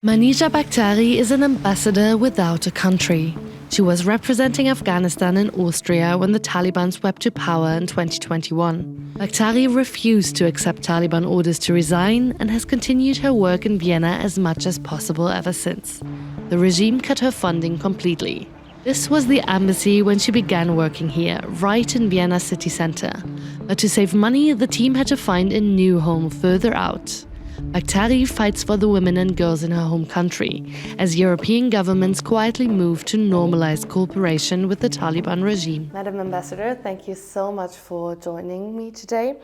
Manizha Bakhtari is an ambassador without a country. She was representing Afghanistan in Austria when the Taliban swept to power in 2021. Bakhtari refused to accept Taliban orders to resign and has continued her work in Vienna as much as possible ever since. The regime cut her funding completely. This was the embassy when she began working here, right in Vienna city centre. But to save money, the team had to find a new home further out. Bakhtari fights for the women and girls in her home country, as European governments quietly move to normalize cooperation with the Taliban regime. Madam Ambassador, thank you so much for joining me today.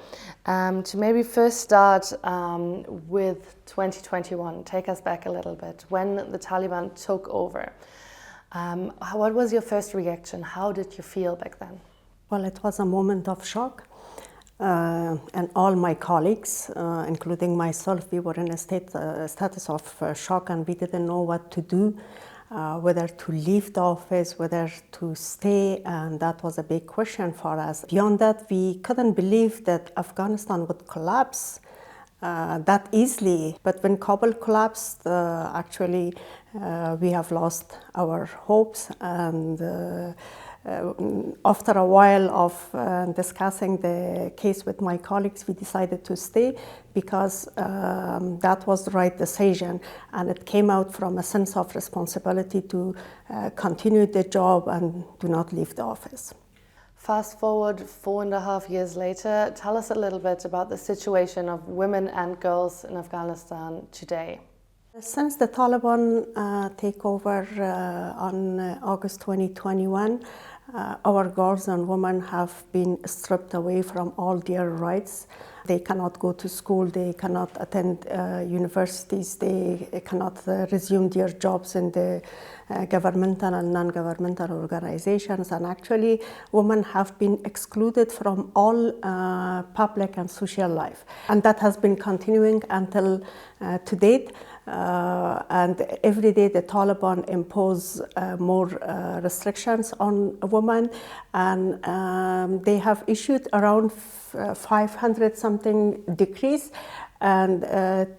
To maybe first start with 2021, take us back a little bit, when the Taliban took over. What was your first reaction? How did you feel back then? Well, it was a moment of shock. And all my colleagues, including myself, we were in a status of shock, and we didn't know what to do, whether to leave the office, whether to stay, and that was a big question for us. Beyond that, we couldn't believe that Afghanistan would collapse that easily. But when Kabul collapsed, actually, we have lost our hopes, and after a while of discussing the case with my colleagues, we decided to stay because that was the right decision, and it came out from a sense of responsibility to continue the job and do not leave the office. Fast forward 4.5 years later, tell us a little bit about the situation of women and girls in Afghanistan today. Since the Taliban takeover on August 2021, our girls and women have been stripped away from all their rights. They cannot go to school, they cannot attend universities, they cannot resume their jobs in the governmental and non-governmental organizations. And actually, women have been excluded from all public and social life. And that has been continuing until to date. And every day the Taliban impose more restrictions on women, and they have issued around 500 something decrees, and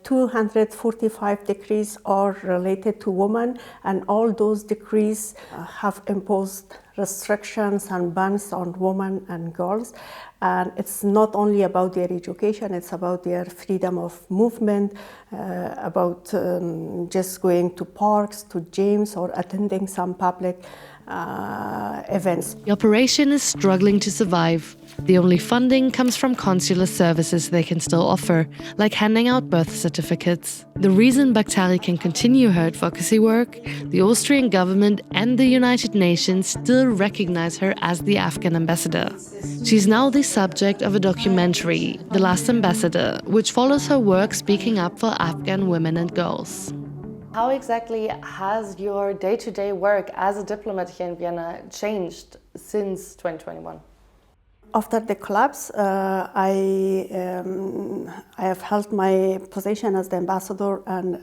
245 decrees are related to women, and all those decrees have imposed restrictions and bans on women and girls. And it's not only about their education, it's about their freedom of movement, about just going to parks, to gyms, or attending some public events. The operation is struggling to survive. The only funding comes from consular services they can still offer, like handing out birth certificates. The reason Bakhtari can continue her advocacy work, the Austrian government and the United Nations still recognize her as the Afghan ambassador. She's now the subject of a documentary, The Last Ambassador, which follows her work speaking up for Afghan women and girls. How exactly has your day-to-day work as a diplomat here in Vienna changed since 2021? After the collapse, I have held my position as the ambassador and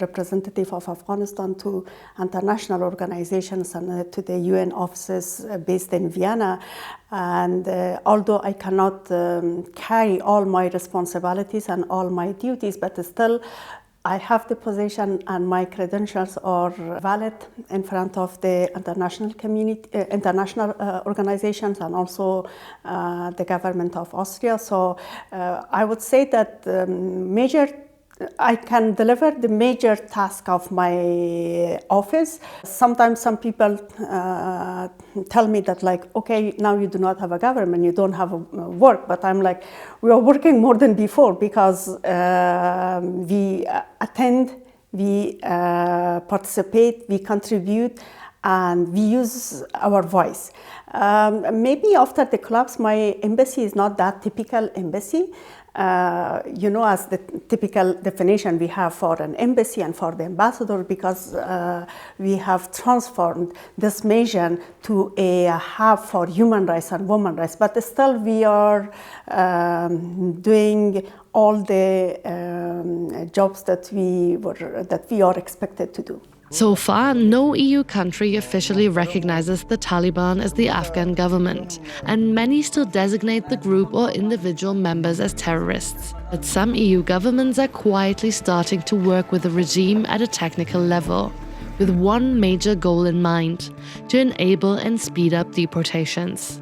representative of Afghanistan to international organizations and to the UN offices based in Vienna. And although I cannot carry all my responsibilities and all my duties, but still I have the position and my credentials are valid in front of the international community, international organizations, and also the government of Austria. So I would say that I can deliver the major task of my office. Sometimes some people tell me that, like, okay, now you do not have a government, you don't have work. But I'm like, we are working more than before, because we attend, we participate, we contribute, and we use our voice. Maybe after the collapse, my embassy is not that typical embassy. As the typical definition we have for an embassy and for the ambassador, because we have transformed this mission to a hub for human rights and women's rights. But still, we are doing all the jobs that we are expected to do. So far, no EU country officially recognizes the Taliban as the Afghan government, and many still designate the group or individual members as terrorists. But some EU governments are quietly starting to work with the regime at a technical level, with one major goal in mind: to enable and speed up deportations.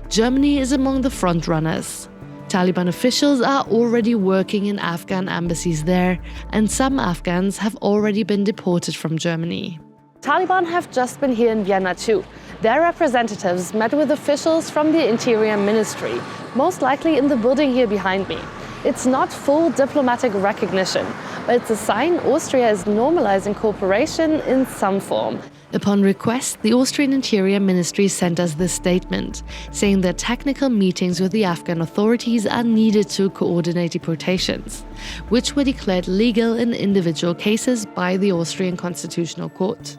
Germany is among the frontrunners. Taliban officials are already working in Afghan embassies there, and some Afghans have already been deported from Germany. Taliban have just been here in Vienna too. Their representatives met with officials from the Interior Ministry, most likely in the building here behind me. It's not full diplomatic recognition, but it's a sign Austria is normalizing cooperation in some form. Upon request, the Austrian Interior Ministry sent us this statement, saying that technical meetings with the Afghan authorities are needed to coordinate deportations, which were declared legal in individual cases by the Austrian Constitutional Court.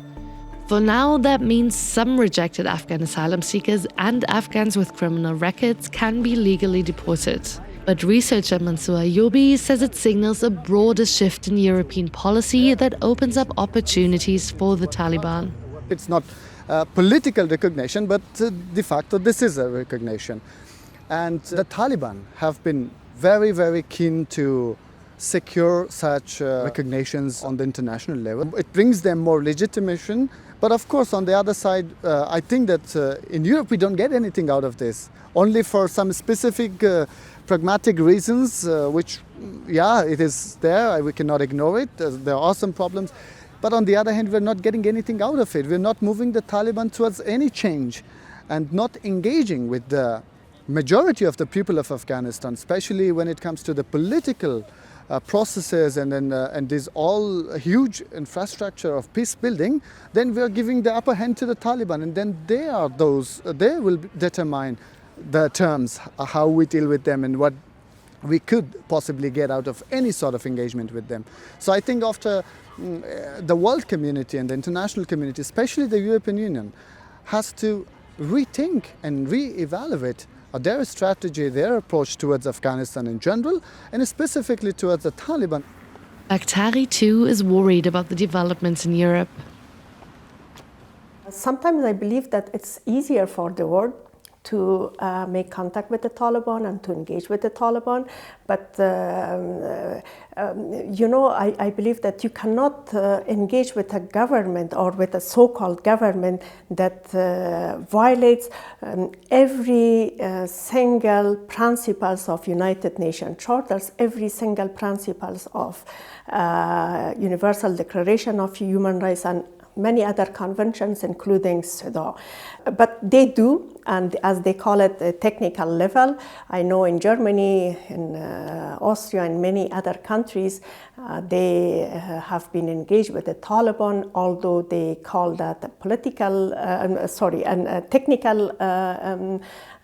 For now, that means some rejected Afghan asylum seekers and Afghans with criminal records can be legally deported. But researcher Mansour Ayoubi says it signals a broader shift in European policy that opens up opportunities for the Taliban. It's not political recognition, but de facto this is a recognition. And the Taliban have been very, very keen to secure such recognitions on the international level. It brings them more legitimation. But of course, on the other side, I think that in Europe we don't get anything out of this. Only for some specific pragmatic reasons, which, yeah, it is there, we cannot ignore it. There are some problems. But on the other hand, we're not getting anything out of it. We're not moving the Taliban towards any change and not engaging with the majority of the people of Afghanistan, especially when it comes to the political processes and this all huge infrastructure of peace building. Then we're giving the upper hand to the Taliban, and then they will determine the terms, how we deal with them and what we could possibly get out of any sort of engagement with them. So I think after the world community and the international community, especially the European Union, has to rethink and re-evaluate their strategy, their approach towards Afghanistan in general, and specifically towards the Taliban. Bakhtari too is worried about the developments in Europe. Sometimes I believe that it's easier for the world to make contact with the Taliban and to engage with the Taliban. But, I believe that you cannot engage with a government or with a so-called government that violates every single principles of United Nations Charters, every single principles of Universal Declaration of Human Rights and many other conventions, including CEDAW. But they do, and as they call it, a technical level. I know in Germany, in Austria, and many other countries, they have been engaged with the Taliban, although they call that a political, technical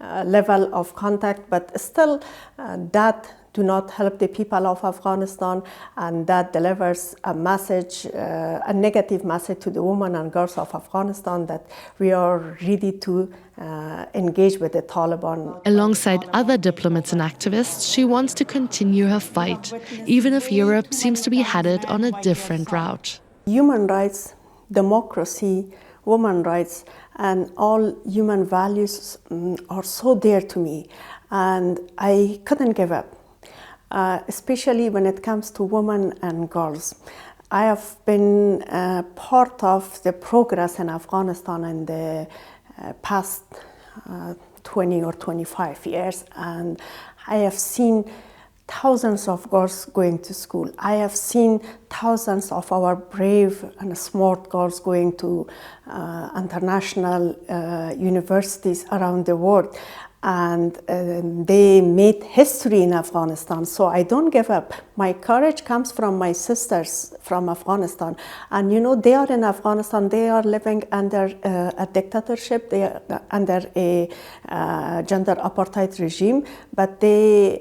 level of contact, but still that do not help the people of Afghanistan, and that delivers a message, a negative message to the women and girls of Afghanistan that we are ready to engage with the Taliban. Alongside other diplomats and activists, she wants to continue her fight, even if Europe seems to be headed on a different route. Human rights, democracy, women's rights, and all human values are so dear to me, and I couldn't give up. Especially when it comes to women and girls. I have been part of the progress in Afghanistan in the past 20 or 25 years, and I have seen thousands of girls going to school. I have seen thousands of our brave and smart girls going to international universities around the world. And they made history in Afghanistan, so I don't give up. My courage comes from my sisters from Afghanistan, and they are in Afghanistan, they are living under a dictatorship, they are under a gender apartheid regime, but they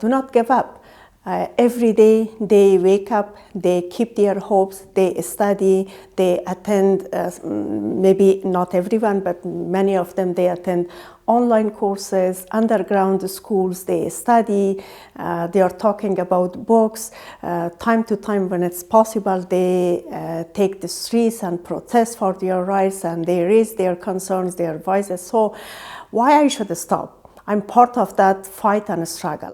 do not give up. Every day they wake up, they keep their hopes, they study, they attend, maybe not everyone, but many of them, they attend online courses, underground schools, they study, they are talking about books. Time to time, when it's possible, they take the streets and protest for their rights, and they raise their concerns, their voices. So why I should stop? I'm part of that fight and struggle.